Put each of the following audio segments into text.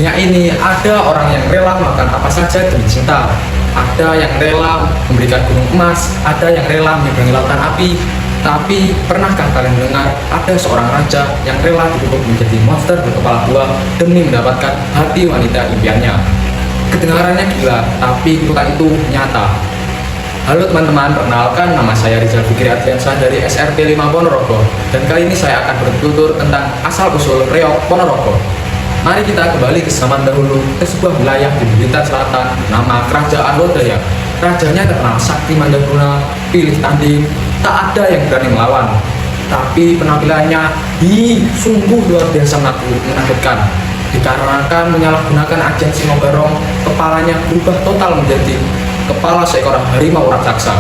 dunia ini ada orang yang rela melakukan apa saja demi cinta. Ada yang rela memberikan gunung emas, ada yang rela menyeberangi lautan api. Tapi pernahkah kalian mendengar ada seorang raja yang rela dikutuk menjadi monster berkepala dua demi mendapatkan hati wanita impiannya? Kedengarannya gila, tapi kutukan itu nyata. Halo teman-teman, perkenalkan nama saya Rizal Fikri Adriansyah dari SRT 5 Ponorogo. Dan kali ini saya akan bertutur tentang asal-usul reog Ponorogo. Mari kita kembali ke zaman dahulu, ke sebuah wilayah di Blitar Selatan, nama Kerajaan Lodaya. Rajanya terkenal sakti mandaguna, pilih tanding, tak ada yang berani melawan. Tapi penampilannya sungguh luar biasa menakutkan. Dikarenakan menyalahgunakan ajen Singobarong, kepalanya berubah total menjadi kepala seekor harimau raksasa.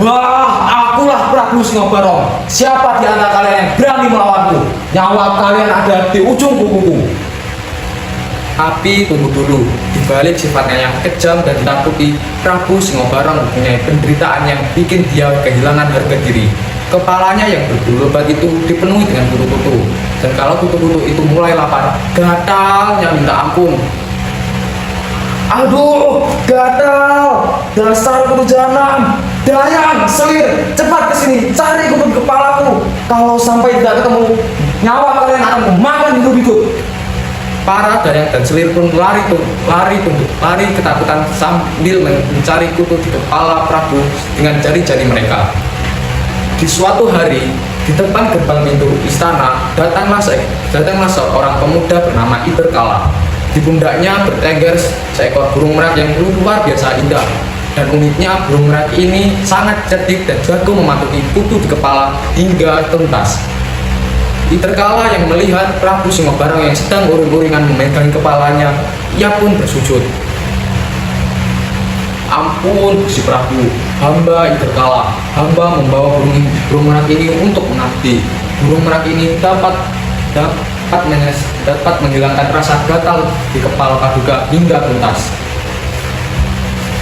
Wah, akulah Prabu Singobarong. Siapa di antara kalian yang berani melawanku? Nyawa kalian ada di ujung kukuku. Tapi tunggu dulu, di balik sifatnya yang kejam dan ditakuti, Prabu Singobarong mempunyai penderitaan yang bikin dia kehilangan harga diri. Kepalanya yang berbulu lebat itu dipenuhi dengan kutu-kutu, dan kalau kutu-kutu itu mulai lapar, gatalnya minta ampun. Aduh, gatal, dasar kutu jahanam, Dayang, Selir, cepat kesini, cari kutu kepalaku. Kalau sampai tidak ketemu, nyawa kalian akan kumakan hidup-hidup. Para Dayang dan Selir pun lari ketakutan sambil mencari kutu di kepala Prabu dengan jari-jari mereka. Di suatu hari, di depan gerbang pintu istana, datanglah seorang pemuda bernama Iberkala. Di pundaknya bertengger seekor burung merak yang luar biasa indah. Dan uniknya, burung merak ini sangat cerdik dan jago mematuhi kutu di kepala hingga tuntas. Iberkala yang melihat Prabu Singobarong yang sedang uring-uringan memegang kepalanya, ia pun bersujud. Ampun Gusti Prabu, hamba Iberkala, hamba membawa burung merak ini untuk mengabdi. Burung merak ini dapat menghilangkan rasa gatal di kepala Paduka hingga tuntas.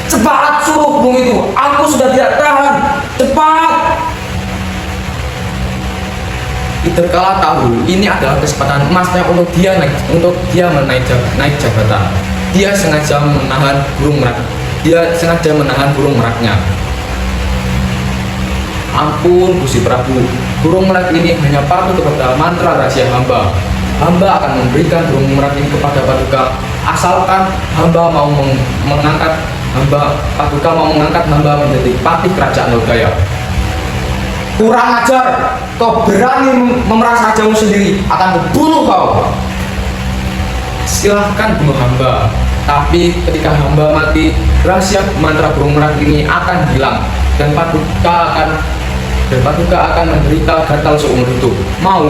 Cepat suruh burung itu, aku sudah tidak tahan. Cepat! Iberkala tahu ini adalah kesempatan emasnya untuk dia naik jabatan. Dia sengaja menahan burung meraknya. Ampun Gusti Prabu, burung merak ini hanya patuh kepada mantra rahasia hamba. Hamba akan memberikan burung merak ini kepada Paduka asalkan Paduka mau mengangkat hamba menjadi patih kerajaan Lodaya. Kurang ajar, kau berani memeras rajamu sendiri, akan kubunuh kau. Silahkan bunuh hamba, tapi ketika hamba mati, rahasia mantra burung merak ini akan hilang dan Paduka akan menderita gatal seumur hidup. Mau?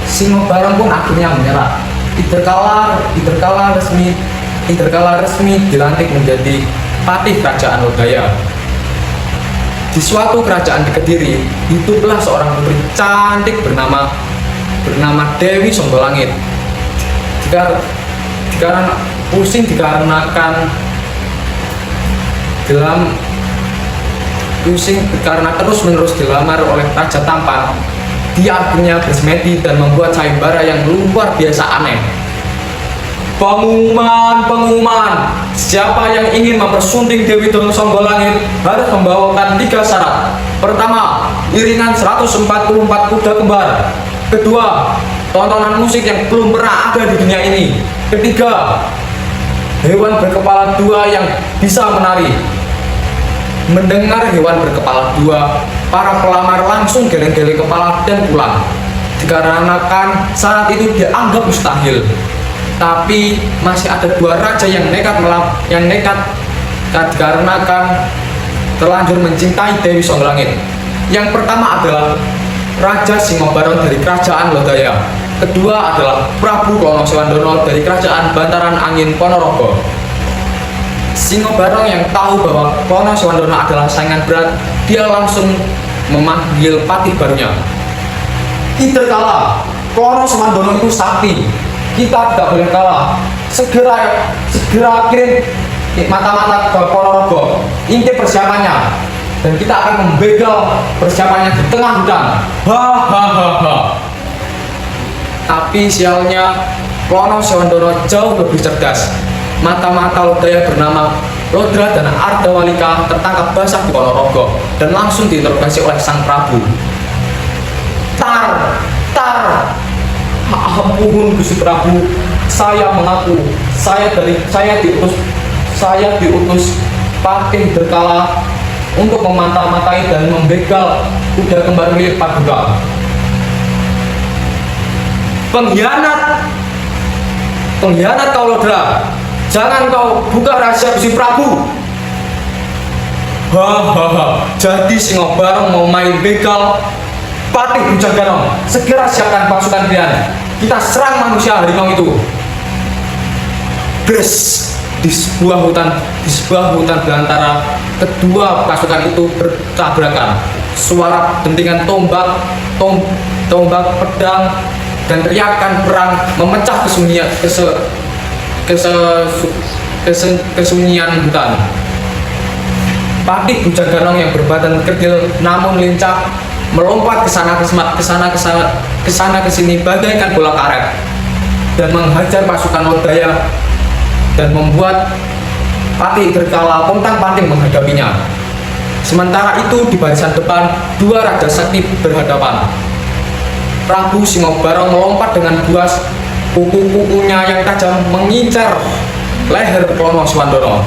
Singobarong pun akhirnya menyerah. Iberkala resmi dilantik menjadi patih kerajaan Lodaya. Di suatu kerajaan di Kediri, hiduplah seorang putri cantik bernama Dewi Songgolangit. Karena terus-menerus dilamar oleh Raja Tampan, dia akhirnya bersemedi dan membuat sayembara yang luar biasa aneh. Pengumuman, siapa yang ingin mempersunting Dewi Songgolangit harus membawakan 3 syarat. Pertama, iringan 144 kuda kembar. Kedua, tontonan musik yang belum pernah ada di dunia ini. Ketiga, hewan berkepala 2 yang bisa menari. Mendengar hewan berkepala 2, para pelamar langsung geleng-geleng kepala dan pulang. Dikarenakan saat itu dianggap mustahil. Tapi masih ada 2 raja yang nekat dikarenakan terlanjur mencintai Dewi Songgolangit. Yang pertama adalah Raja Singobarong dari Kerajaan Lodaya. Kedua adalah Prabu Klonosewandono dari Kerajaan Bantaran Angin Ponorogo. Singobarong yang tahu bahwa Klonosewandono adalah saingan berat, dia langsung memanggil patih barunya. Iberkala, Klonosewandono itu sakti. Kita tidak boleh kalah. Segera kirim mata-mata ke Ponorogo, intip persiapannya, dan kita akan membegal persiapannya di tengah hutan. Hahaha. Tapi sialnya Klono Sewandoro jauh lebih cerdas. Mata-mata Lodaya bernama Lodra dan Ardawalika tertangkap basah di Ponorogo dan langsung diinterogasi oleh sang Prabu. Tar, ampun Gusti Prabu, saya mengaku saya diutus Patih Berkala untuk memata-matai dan membegal kuda kembar milik Paduka. Pengkhianat kau Lodra, jangan kau buka rahasia Gusti Prabu. Hahaha, jadi Singobarong mau main begal Patih Bujaganong. Segera siapkan pasukan kalian, kita serang manusia harimau itu. Bres, di sebuah hutan belantara kedua pasukan itu bertabrakan. Suara dentingan tombak, pedang, dan teriakan perang memecah kesunyian hutan. Patih Bujaganong yang berbadan kerdil namun lincah melompat ke sana kesini bagaikan bola karet dan menghajar pasukan Lodaya dan membuat Patih Berkala pontang-panting menghadapinya. Sementara itu di barisan depan dua raja sakti berhadapan. Prabu Singobarong melompat dengan buas, kuku-kukunya yang tajam mengincar leher Klono Sewandoro.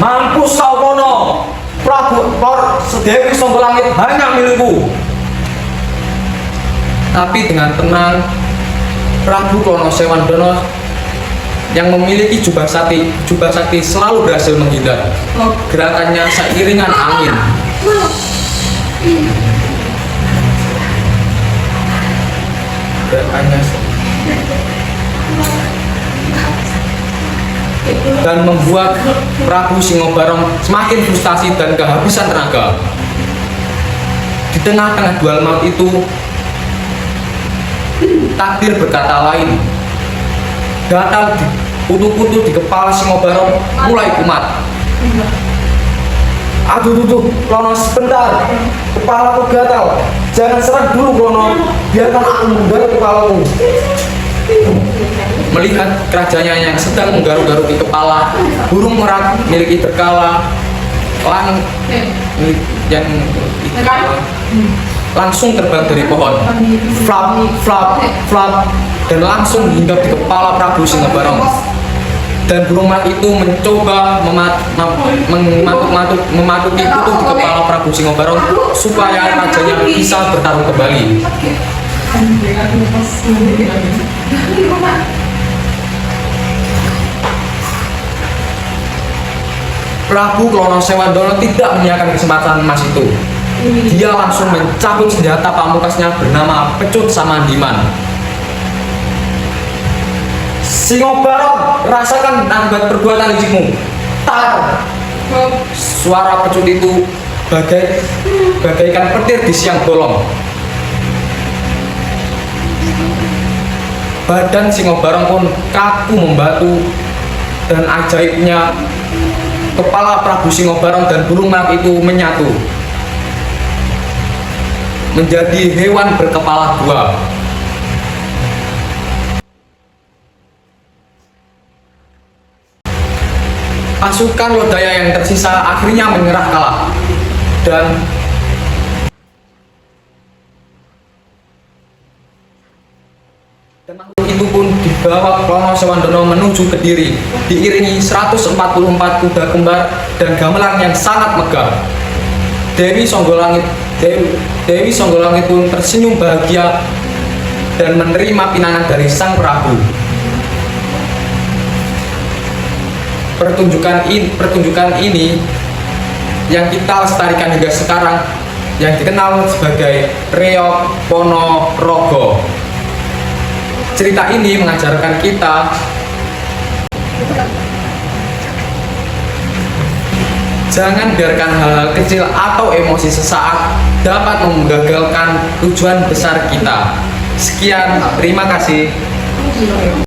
Mampus kau Klono! Prabu Dewi Songgolangit hanya milikku. Tapi dengan tenang, Prabu Klono Sewandoro yang memiliki jubah sakti selalu berhasil menghindar. Gerakannya seiringan angin. Dan membuat Prabu Singobarong semakin frustasi dan kehabisan tenaga. Di tengah-tengah duel maut itu, takdir berkata lain. Gatal di kutu-kutu di kepala Singobarong mulai kumat. Aduh, Klono sebentar, kepalaku gatal. Jangan serang dulu Klono, biarkan aku menggaruk kepalamu. Melihat kerajaannya yang sedang menggaruk-garuk di kepala, burung merak milik Berkala langsung terbang dari pohon, flap, dan langsung hinggap di kepala Prabu Singobarong. Dan burung merak itu mencoba mematuki kutu di kepala Prabu Singobarong supaya rajanya bisa bertarung kembali. Prabu Klono Sewandoro tidak menyiapkan kesempatan emas itu. Dia langsung mencabut senjata pamungkasnya bernama Pecut Samandiman. Singobarong, rasakan akibat perbuatan licikmu. Tar! Suara pecut itu bagaikan petir di siang bolong. Badan Singobarong pun kaku membatu, dan ajaibnya kepala Prabu Singobarong dan burung merak itu menyatu menjadi hewan berkepala dua. Pasukan Lodaya yang tersisa akhirnya menyerah kalah, dan makhluk itu pun dibawa Klono Sewandoro menuju Kediri, diiringi 144 kuda kembar dan gamelan yang sangat megah. Dewi Songgolangit pun tersenyum bahagia dan menerima pinangan dari sang Prabu. Pertunjukan ini yang kita lestarikan hingga sekarang, yang dikenal sebagai Reog Ponorogo. Cerita ini mengajarkan kita jangan biarkan hal-hal kecil atau emosi sesaat dapat menggagalkan tujuan besar kita. Sekian, terima kasih.